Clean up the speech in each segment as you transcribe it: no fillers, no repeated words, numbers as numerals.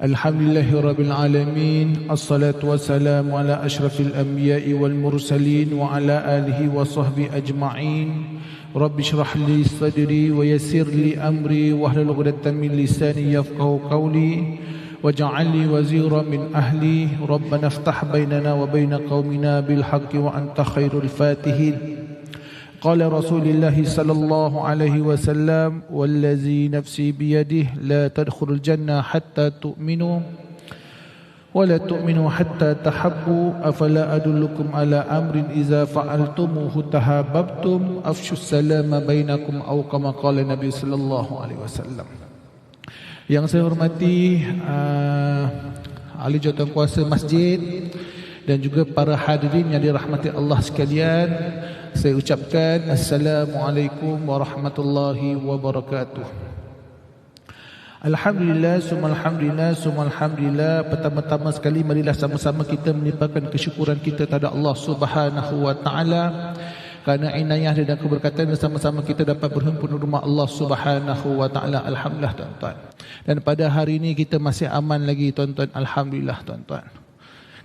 Alhamdulillahirabbil alamin, assalatu wassalamu ala asyrafil anbiya'i wal mursalin wa ala alihi wa sahbihi ajma'in. Rabbi shrah li sadri wa yassir li amri wahlul 'uqdatam min lisani yafqahu qawli waj'al li wazira min ahli. Rabbana iftah bainana wa baina qaumina bil haqqi wa anta khairul fatihin. Qala Rasulullah sallallahu alaihi wasallam, wallazi nafsi biyadihi la tadkhulul jannah hatta tu'minu wa la tu'minu hatta tahabbu afala adullukum ala amrin idza fa'altumuhu tahabbtum afshus salama bainakum aw kama qala Nabi sallallahu alaihi wasallam. Yang saya hormati ahli jawatankuasa masjid dan juga para hadirin yang dirahmati Allah sekalian, saya ucapkan Assalamualaikum warahmatullahi wabarakatuh. Alhamdulillah, alhamdulillah. Pertama-tama sekali marilah sama-sama kita menimpakan kesyukuran kita kepada Allah Subhanahu wa taala kerana inayah dan keberkatan sama-sama kita dapat berhimpun di rumah Allah Subhanahu wa taala. Alhamdulillah tuan-tuan. Dan pada hari ini kita masih aman lagi tuan-tuan. Alhamdulillah tuan-tuan.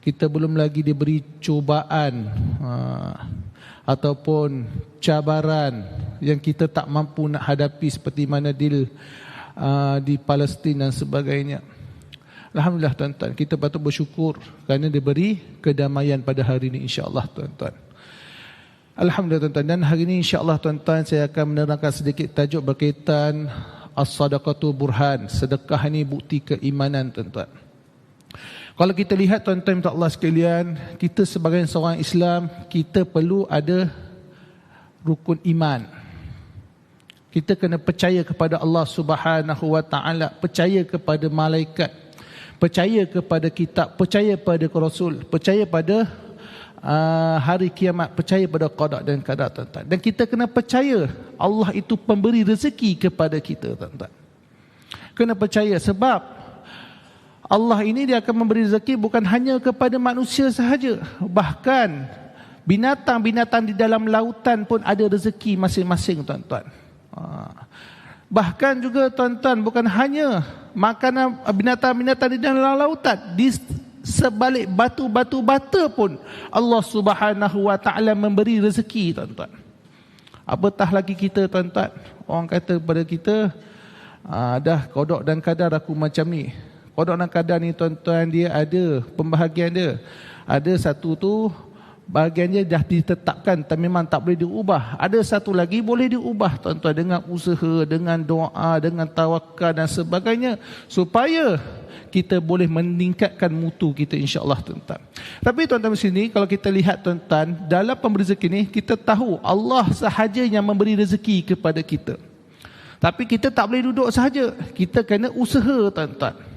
Kita belum lagi diberi cubaan ataupun cabaran yang kita tak mampu nak hadapi seperti mana di Palestin dan sebagainya. Alhamdulillah tuan-tuan, kita patut bersyukur kerana diberi kedamaian pada hari ini insya-Allah tuan-tuan. Alhamdulillah tuan-tuan, dan hari ini insya-Allah tuan-tuan saya akan menerangkan sedikit tajuk berkaitan as-sadaqatu burhan. Sedekah ini bukti keimanan tuan-tuan. Kalau kita lihat tuan-tuan minta Allah sekalian, kita sebagai seorang Islam, kita perlu ada rukun iman. Kita kena percaya kepada Allah Subhanahu wa taala, percaya kepada malaikat, percaya kepada kitab, percaya pada Rasul, percaya pada hari kiamat, percaya pada qada dan qadar tuan-tuan. Dan kita kena percaya Allah itu pemberi rezeki kepada kita tuan-tuan. Kena percaya sebab Allah ini dia akan memberi rezeki bukan hanya kepada manusia sahaja. Bahkan binatang-binatang di dalam lautan pun ada rezeki masing-masing tuan-tuan. Bahkan juga tuan-tuan, bukan hanya makanan binatang-binatang di dalam lautan, di sebalik batu-batu bata pun Allah Subhanahu wa taala memberi rezeki tuan-tuan. Apatah lagi kita tuan-tuan, orang kata kepada kita, dah qada dan qadar aku macam ni. Qada dan qadar ni tuan-tuan, dia ada pembahagian dia. Ada satu tu bahagiannya dah ditetapkan, memang tak boleh diubah. Ada satu lagi boleh diubah tuan-tuan, dengan usaha, dengan doa, dengan tawakal dan sebagainya, supaya kita boleh meningkatkan mutu kita insya-Allah tuan-tuan. Tapi tuan-tuan di sini kalau kita lihat tuan-tuan, dalam pemberi rezeki ni kita tahu Allah sahaja yang memberi rezeki kepada kita. Tapi kita tak boleh duduk sahaja, kita kena usaha tuan-tuan.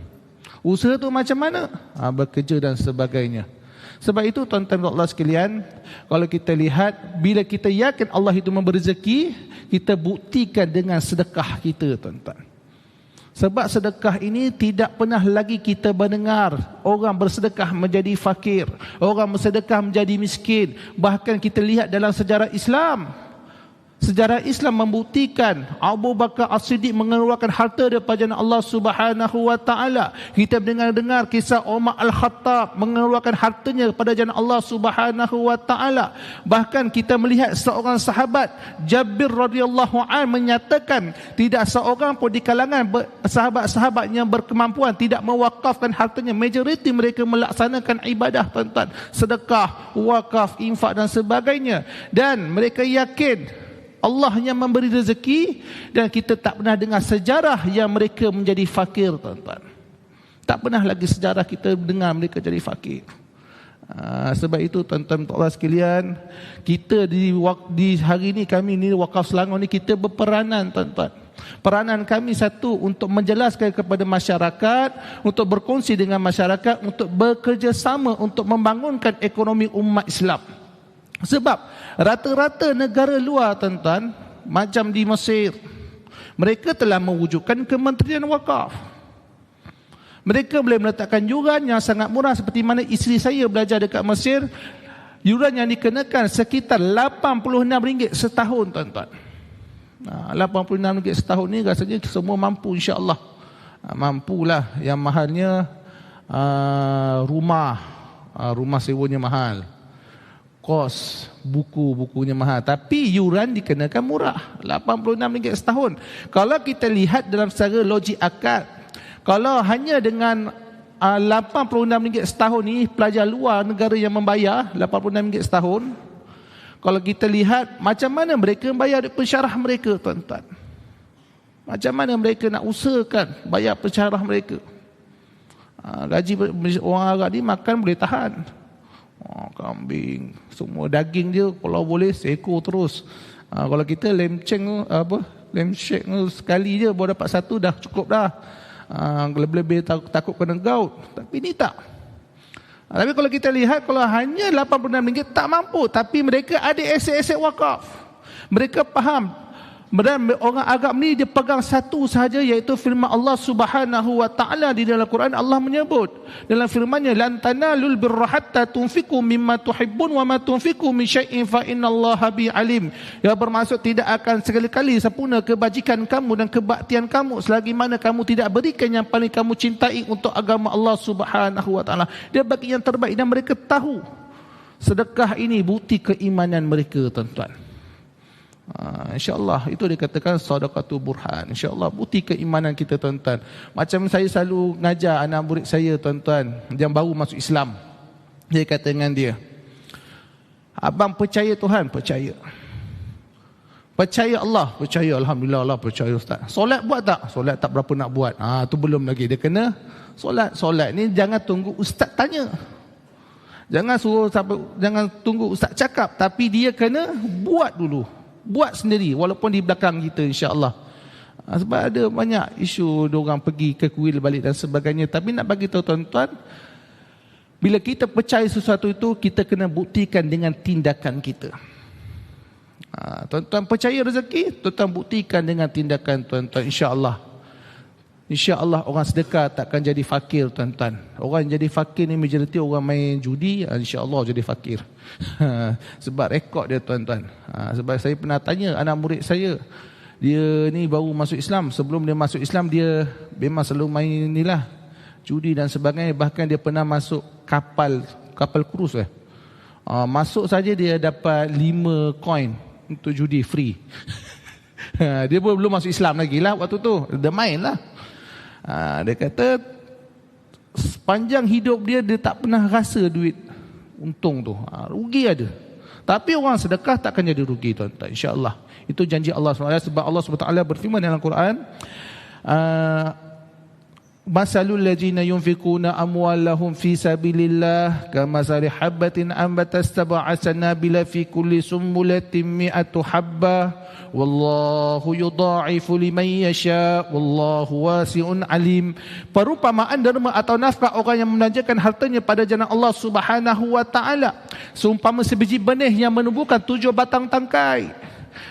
Usaha tu macam mana? Bekerja dan sebagainya. Sebab itu tuan-tuan Allah sekalian, kalau kita lihat, bila kita yakin Allah itu memberi rezeki, kita buktikan dengan sedekah kita tuan-tuan. Sebab sedekah ini tidak pernah lagi kita mendengar orang bersedekah menjadi fakir, orang bersedekah menjadi miskin. Bahkan kita lihat dalam sejarah Islam, sejarah Islam membuktikan Abu Bakar As-Siddiq mengeluarkan harta daripada jalan Allah Subhanahu wa taala. Kita dengar kisah Umar Al-Khattab mengeluarkan hartanya pada jalan Allah Subhanahu wa taala. Bahkan kita melihat seorang sahabat Jabir radhiyallahu an menyatakan tidak seorang pun di kalangan sahabat-sahabat yang berkemampuan tidak mewakafkan hartanya. Majoriti mereka melaksanakan ibadah tuan-tuan, sedekah, wakaf, infak dan sebagainya. Dan mereka yakin Allah yang memberi rezeki, dan kita tak pernah dengar sejarah yang mereka menjadi fakir tuan-tuan. Tak pernah lagi sejarah kita dengar mereka jadi fakir. Sebab itu tuan-tuan Allah sekalian, kita di hari ini, kami ni Wakaf Selangor ni, kita berperanan tuan-tuan. Peranan kami satu, untuk menjelaskan kepada masyarakat, untuk berkongsi dengan masyarakat, untuk bekerjasama untuk membangunkan ekonomi umat Islam. Sebab rata-rata negara luar tuan-tuan, macam di Mesir, mereka telah mewujudkan Kementerian Wakaf. Mereka boleh meletakkan yuran yang sangat murah, seperti mana isteri saya belajar dekat Mesir. Yuran yang dikenakan sekitar RM86 setahun tuan-tuan. RM86 setahun ni rasanya semua mampu insya-Allah. Mampulah. Yang mahalnya rumah sewanya mahal, kos bukunya mahal, tapi yuran dikenakan murah, RM86 setahun. Kalau kita lihat dalam secara logik akal, kalau hanya dengan RM86 setahun ni pelajar luar negara yang membayar RM86 setahun, kalau kita lihat macam mana mereka bayar pensyarah mereka, tuan-tuan, macam mana mereka nak usahakan bayar pensyarah mereka. Gaji orang Arab ni makan boleh tahan. Kambing, semua daging dia kalau boleh seekor terus. Kalau kita lemceng lemshake sekali je baru dapat satu dah cukup dah. Lebih-lebih takut kena gout. Tapi ni tak. Tapi kalau kita lihat, kalau hanya RM86 tak mampu, tapi mereka ada aset-aset wakaf. Mereka faham. Dan orang Arab ni dia pegang satu sahaja, iaitu firman Allah Subhanahu wa taala di dalam Quran. Allah menyebut dalam firman-Nya, lan tanalul birra hatta tunfiqu mimma tuhibbun wa ma tunfiqu min syai'in fa innallaha bi alim. Yang bermaksud tidak akan sekali-kali sempurna kebajikan kamu dan kebaktian kamu selagi mana kamu tidak berikan yang paling kamu cintai untuk agama Allah Subhanahu wa taala. Dia bagi yang terbaik, dan mereka tahu sedekah ini bukti keimanan mereka, tuan-tuan. InsyaAllah itu dikatakan sadaqatu burhan. InsyaAllah bukti keimanan kita, tuan-tuan. Macam saya selalu ngajar anak murid saya, tuan-tuan, yang baru masuk Islam. Dia kata dengan dia, abang percaya Tuhan? Percaya. Percaya Allah? Percaya. Alhamdulillah, Allah percaya, Ustaz. Solat buat tak? Solat tak berapa nak buat. Tu belum lagi. Dia kena solat. Solat ni jangan tunggu Ustaz tanya, jangan tunggu Ustaz cakap, tapi dia kena buat dulu. Buat sendiri walaupun di belakang kita, insya-Allah. Sebab ada banyak isu diorang pergi ke kuil balik dan sebagainya. Tapi nak bagi tahu, tuan-tuan, bila kita percaya sesuatu itu, kita kena buktikan dengan tindakan kita. Tuan-tuan percaya rezeki, tuan-tuan buktikan dengan tindakan, tuan-tuan, insya-Allah. InsyaAllah orang sedekah takkan jadi fakir, tuan-tuan. Orang yang jadi fakir ni majoriti orang main judi, insyaAllah jadi fakir. Sebab rekod dia, tuan-tuan. Sebab saya pernah tanya anak murid saya, dia ni baru masuk Islam. Sebelum dia masuk Islam, dia memang selalu main inilah, judi dan sebagainya. Bahkan dia pernah masuk kapal krus. Masuk saja dia dapat 5 koin untuk judi free. Dia belum masuk Islam lagi lah waktu tu. Dia main lah. Dia kata sepanjang hidup dia tak pernah rasa duit untung tu. Rugi ada. Tapi orang sedekah takkan jadi rugi, tuan-tuan, insya-Allah. Itu janji Allah SWT. Sebab Allah SWT berfirman dalam Quran, masalul ladzina yunfikuna amwalahum fi sabilillah kamasali habbatin ambatat sab'a sanabila fi kulli sumbulatin mi'atu habbah wallahu yudha'ifu liman yasha wallahu wasi'un alim. Perumpamaan derma atau nafkah orang yang membelanjakan hartanya pada jalan Allah Subhanahu wa taala seumpama sebiji benih yang menumbuhkan 7 batang tangkai,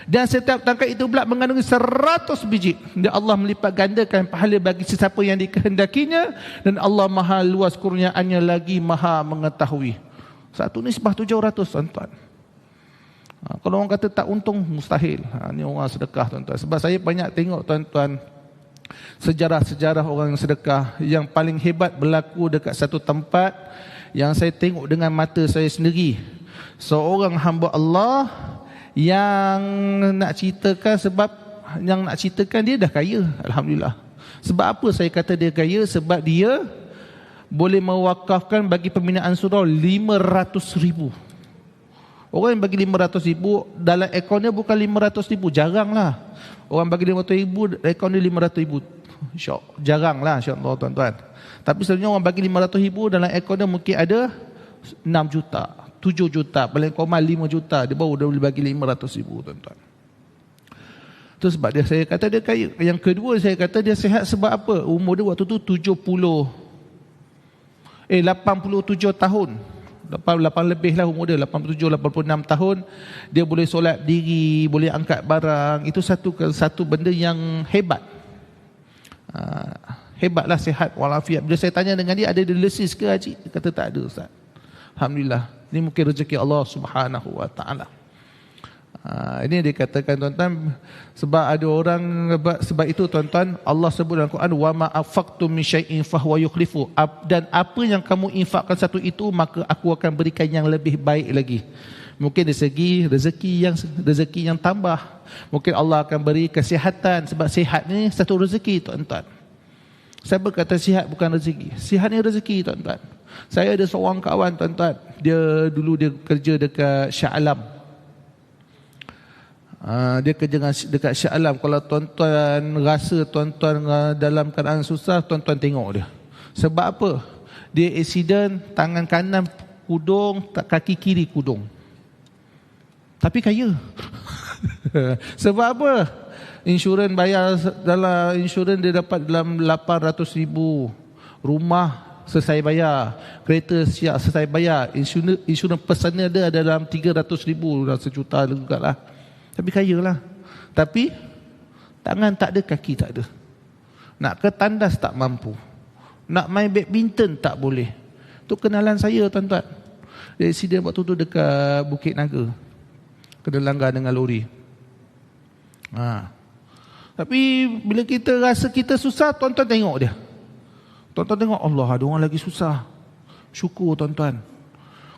dan setiap tangkai itu pula mengandungi 100 biji. Dan Allah melipat gandakan pahala bagi sesiapa yang dikehendakinya, dan Allah maha luas kurniaannya lagi maha mengetahui. Satu nisbah 700, tuan-tuan. Kalau orang kata tak untung, mustahil. Ini orang sedekah, tuan-tuan. Sebab saya banyak tengok, tuan-tuan, sejarah-sejarah orang yang sedekah. Yang paling hebat berlaku dekat satu tempat yang saya tengok dengan mata saya sendiri. Seorang hamba Allah yang nak ceritakan dia dah kaya, alhamdulillah. Sebab apa saya kata dia kaya? Sebab dia boleh mewakafkan bagi pembinaan surau 500,000. Orang yang bagi 500,000 dalam akaun dia bukan 500,000, jaranglah. Orang bagi 500,000 akaun dia 500,000, jaranglah, insya-Allah, tuan-tuan. Tapi sebenarnya orang bagi 500,000 dalam akaun dia mungkin ada 6 juta, 7 juta, paling koma 5 juta, dia baru boleh bagi 500,000, tuan-tuan. Itu sebab dia, saya kata dia kaya. Yang kedua, saya kata dia sihat sebab apa? Umur dia waktu tu 87 tahun. 8 lebih lah umur dia, 87, 86 tahun. Dia boleh solat diri, boleh angkat barang. Itu satu benda yang hebat. Hebatlah, sihat walafiat. Bila saya tanya dengan dia, ada dialisis ke haji? Dia kata tak ada, Ustaz. Alhamdulillah. Ini mungkin rezeki Allah Subhanahu wa taala. Ini dikatakan tuan-tuan, sebab ada orang, sebab itu tuan-tuan, Allah sebut dalam Quran, wa ma afaqtum min syai'in fahuwa yukhlifu, dan apa yang kamu infakkan satu itu, maka aku akan berikan yang lebih baik lagi. Mungkin dari segi rezeki yang tambah, mungkin Allah akan beri kesihatan, sebab sihat ni satu rezeki tuan-tuan. Siapa kata sihat bukan rezeki? Sihat ni rezeki tuan-tuan. Saya ada seorang kawan tuan-tuan, dia kerja dekat Shah Alam. Dia kerja dekat Shah Alam. Kalau tuan-tuan rasa tuan-tuan dalam keadaan susah, tuan-tuan tengok dia. Sebab apa? Dia accident, tangan kanan kudung, kaki kiri kudung. Tapi kaya. Sebab apa? Insurans bayar, dalam insurans dia dapat dalam 800,000. Rumah selesai bayar, kereta siap selesai bayar, insurans personal dia ada dalam 300,000, dah sejuta juga lah. Tapi kaya lah. Tapi tangan tak ada, kaki tak ada. Nak ke tandas tak mampu. Nak main badminton tak boleh. Tu kenalan saya tuan-tuan. Dia accident waktu tu dekat Bukit Naga. Kena langgar dengan lori. Tapi bila kita rasa kita susah, tuan-tuan tengok dia. Tuan-tuan tengok, Allah, ada orang lagi susah. Syukur tuan-tuan.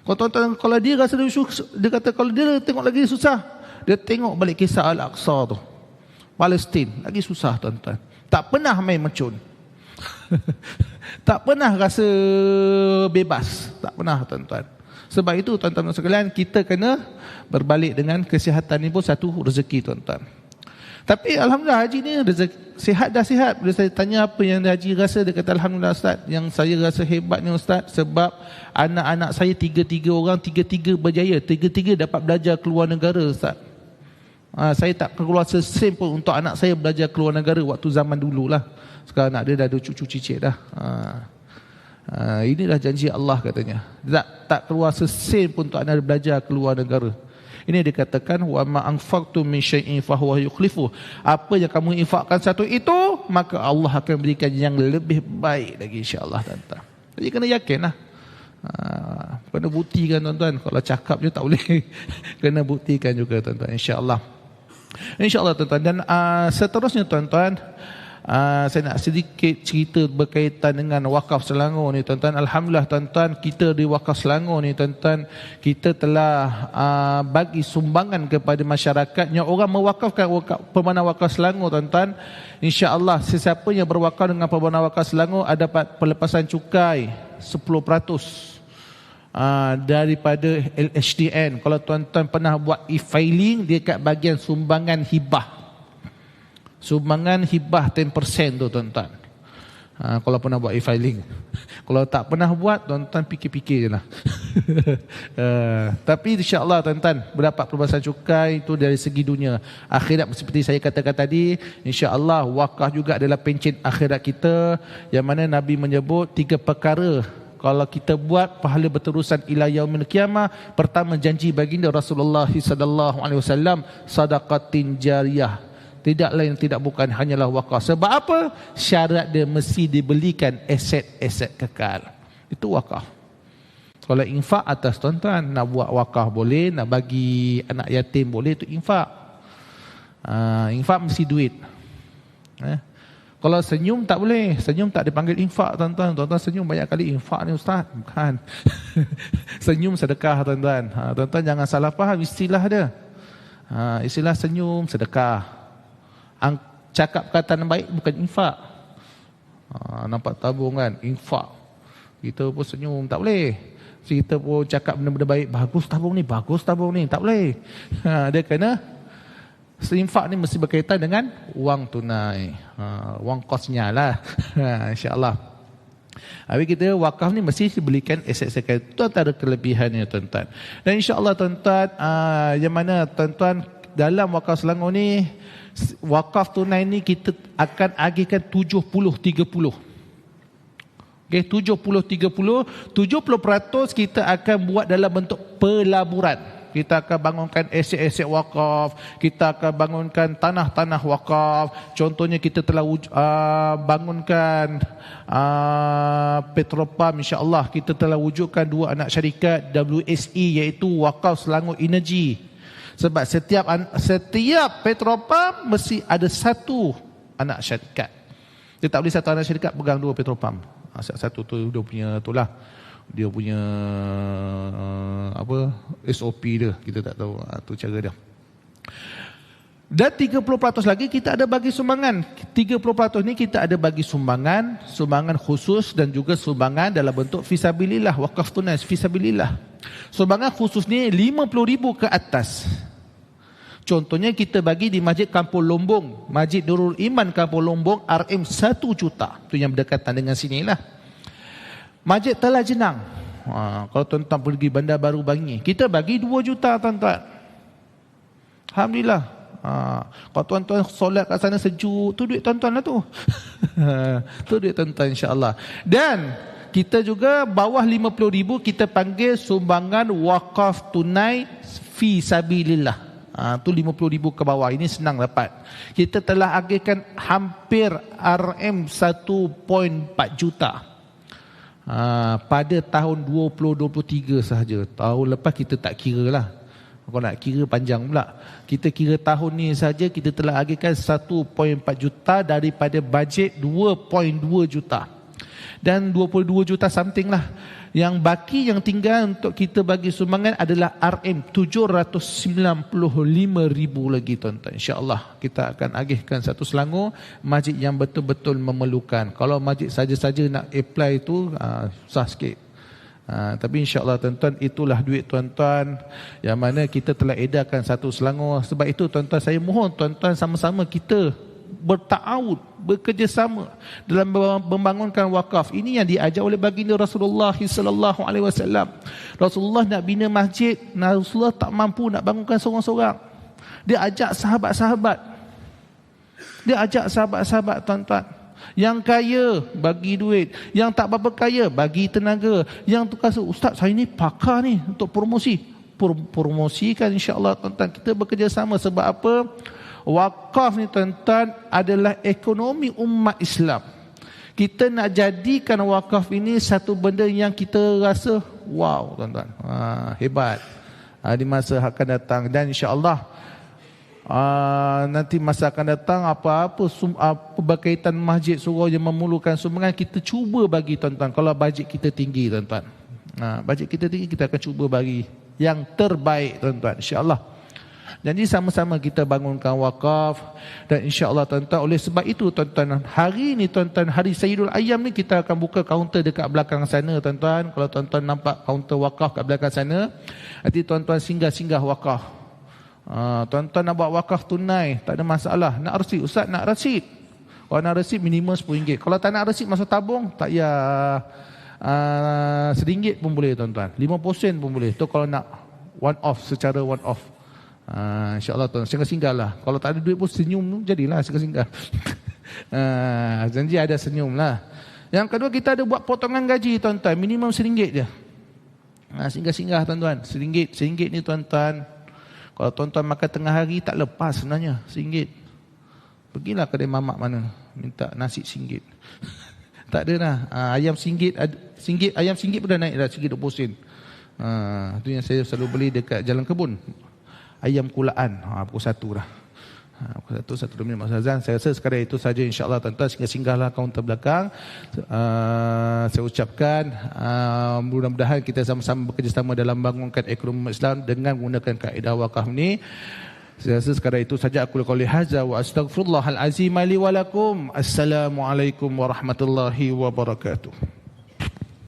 Kalau dia rasa dia kata kalau dia tengok lagi susah, dia tengok balik kisah Al-Aqsa tu, Palestin, lagi susah tuan-tuan. Tak pernah main mercun. Tak pernah rasa bebas. Tak pernah tuan-tuan. Sebab itu tuan-tuan sekalian, kita kena berbalik dengan kesihatan ni pun satu rezeki tuan-tuan. Tapi Alhamdulillah haji ni rezeki, sihat dah sihat. Bila saya tanya apa yang haji rasa, dia kata Alhamdulillah Ustaz, yang saya rasa hebatnya Ustaz, sebab anak-anak saya tiga-tiga orang, tiga-tiga berjaya, tiga-tiga dapat belajar keluar negara Ustaz. Saya tak keluar sen pun untuk anak saya belajar keluar negara waktu zaman dululah. Sekarang anak dia dah ada cucu cicit dah. Inilah janji Allah katanya. Tak keluar sen pun untuk anak dia belajar keluar negara. Ini dikatakan wa ma anfaqtum min syai'in fahuwa yukhlifu. Apa yang kamu infakkan satu itu, maka Allah akan berikan yang lebih baik lagi, insya-Allah tuan-tuan. Jadi kena yakinlah. Kena buktikan tuan-tuan. Kalau cakap je tak boleh. Kena buktikan juga tuan-tuan, insya-Allah. InsyaAllah tuan-tuan. Dan seterusnya tuan-tuan, saya nak sedikit cerita berkaitan dengan wakaf Selangor ni tuan-tuan. Alhamdulillah tuan-tuan, kita di wakaf Selangor ni tuan-tuan, kita telah bagi sumbangan kepada masyarakat. Yang orang mewakafkan Permandangan Wakaf Selangor tuan-tuan, insya-Allah sesiapa yang berwakaf dengan Permandangan Wakaf Selangor ada dapat pelepasan cukai 10%. Daripada LHDN. Kalau tuan-tuan pernah buat e-filing, dia kat bahagian sumbangan hibah. Sumbangan hibah 10% tu tuan-tuan. Kalau pernah buat e-filing. Kalau tak pernah buat, tuan-tuan fikir-fikir je lah. Tapi insya-Allah tuan-tuan, berdapat pelepasan cukai itu dari segi dunia. Akhirat seperti saya katakan tadi, insya-Allah wakaf juga adalah pencen akhirat kita, yang mana Nabi menyebut 3 perkara kalau kita buat pahala berterusan ila yaumil qiyamah. Pertama, janji baginda Rasulullah sallallahu alaihi wasallam, sadaqatin jariyah. Tidak lain tidak bukan hanyalah wakaf. Sebab apa? Syarat dia mesti dibelikan aset-aset kekal. Itu wakaf. Kalau infak atas tuan-tuan, nak buat wakaf boleh, nak bagi anak yatim boleh, itu infak. Infak mesti duit. Kalau senyum tak boleh. Senyum tak dipanggil infak tuan-tuan. Tuan-tuan senyum banyak kali, infak ni ustaz. Bukan. Senyum sedekah tuan-tuan. Tuan-tuan jangan salah faham istilah dia. Istilah senyum sedekah. Cakap perkataan baik bukan infak. Nampak tabung kan, infak. Kita pun senyum tak boleh. Kita pun cakap benda-benda baik, bagus tabung ni, tak boleh. Dia kena infak ni mesti berkaitan dengan wang tunai. Wang kosnya lah. InsyaAllah. Habis kita wakaf ni mesti dibelikan aset sekali. Itu antara kelebihannya tuan-tuan. Dan insyaAllah tuan-tuan, yang mana tuan-tuan dalam wakaf Selangor ni, wakaf tunai ni kita akan agihkan 70-30. Okay, 70-30. 70% kita akan buat dalam bentuk pelaburan. Kita akan bangunkan aset-aset wakaf, kita akan bangunkan tanah-tanah wakaf. Contohnya kita telah bangunkan Petropam, insya-Allah kita telah wujudkan 2 anak syarikat WSE, iaitu Wakaf Selangor Energy. Sebab setiap petrolpam mesti ada satu anak syarikat. Dia tak boleh satu anak syarikat pegang dua petrolpam. Satu tu dia punya itulah. Dia punya SOP dia, kita tak tahu tu cara dia. Dan 30% lagi kita ada bagi sumbangan. 30% ni kita ada bagi sumbangan khusus dan juga sumbangan dalam bentuk fisabilillah, wakaf tunai fisabilillah. Sumbangan khusus ni 50,000 ke atas. Contohnya kita bagi di Masjid Kampung Lombong, Masjid Nurul Iman Kampung Lombong, RM 1 juta. Tu yang berdekatan dengan sinilah. Masjid Telah Jenang. Kalau tuan-tuan pergi Bandar Baru Bangi, kita bagi 2 juta tuan-tuan. Alhamdulillah. Kalau tuan-tuan solat kat sana sejuk, tu duit tuan-tuan lah tu. Tu duit tuan-tuan insya-Allah. Dan kita juga bawah 50,000 kita panggil sumbangan wakaf tunai fi sabilillah. Tu 50,000 ke bawah. Ini senang dapat. Kita telah agihkan hampir RM 1.4 juta. Pada tahun 2023 sahaja. Tahun lepas kita tak kira lah. Kalau nak kira panjang pula. Kita kira tahun ni saja kita telah agihkan 1.4 juta daripada bajet 2.2 juta. Dan 22 juta something lah. Yang baki yang tinggal untuk kita bagi sumbangan adalah RM 795,000 lagi tuan-tuan. InsyaAllah kita akan agihkan satu Selangor masjid yang betul-betul memerlukan. Kalau masjid saja-saja nak apply tu susah sikit. Tapi insyaAllah tuan-tuan, itulah duit tuan-tuan yang mana kita telah edarkan satu Selangor. Sebab itu tuan-tuan, saya mohon tuan-tuan sama-sama kita berta'awud, bekerjasama dalam membangunkan wakaf. Ini yang diajar oleh baginda Rasulullah sallallahu alaihi wasallam. Rasulullah nak bina masjid, Rasulullah tak mampu nak bangunkan seorang-seorang. Dia ajak sahabat-sahabat. Tuan-tuan. Yang kaya bagi duit, yang tak berapa kaya bagi tenaga, yang tu kata ustaz saya ni pakar ni untuk promosikan insya-Allah tuan-tuan. Kita bekerjasama sebab apa? Wakaf ni tuan-tuan adalah ekonomi umat Islam. Kita nak jadikan wakaf ini satu benda yang kita rasa wow tuan-tuan, hebat di masa akan datang. Dan insya-Allah nanti masa akan datang apa-apa berkaitan masjid surau yang memerlukan sumbangan, kita cuba bagi tuan-tuan. Kalau bajet kita tinggi tuan-tuan, bajet kita tinggi, kita akan cuba bagi yang terbaik tuan-tuan, insya-Allah. Jadi sama-sama kita bangunkan wakaf. Dan insya-Allah tuan-tuan, oleh sebab itu tuan-tuan, hari ni tuan-tuan, hari Sayyidul Ayyam ni kita akan buka kaunter dekat belakang sana tuan-tuan. Kalau tuan-tuan nampak kaunter wakaf kat belakang sana, nanti tuan-tuan singgah-singgah wakaf. Tuan-tuan nak buat wakaf tunai, tak ada masalah. Nak resit, ustaz nak resit. Kalau nak resit minimum RM10. Kalau tak nak resit masuk tabung, tak payah RM1 pun boleh tuan-tuan. 50% pun boleh. Tu kalau nak one off, secara one off. InsyaAllah tuan, singgah-singgah lah. Kalau tak ada duit pun senyum, jadilah singgah-singgah. Janji ada senyum lah. Yang kedua, kita ada buat potongan gaji tuan-tuan, minimum RM1 je. Singgah-singgah tuan-tuan. RM1 ni tuan-tuan, kalau tuan-tuan makan tengah hari tak lepas sebenarnya RM1. Pergilah kedai mamak mana, minta nasi RM1. Tak ada lah. Ayam RM1, ayam RM1 pun dah naik dah RM1.20. Itu yang saya selalu beli dekat Jalan Kebun. Ayam kulaan, pukul 1 dah. Pukul 1 minit masa azan. Saya rasa sekadar itu saja insya-Allah tuan-tuan. Singgah-singgahlah kaunter belakang. Saya ucapkan mudah-mudahan kita sama-sama bekerjasama dalam bangunkan ekonomi Islam dengan menggunakan kaedah wakaf ni. Saya rasa sekadar itu saja. Aku qouli hadza wa astaghfirullahal azim li wa lakum. Assalamualaikum warahmatullahi wabarakatuh.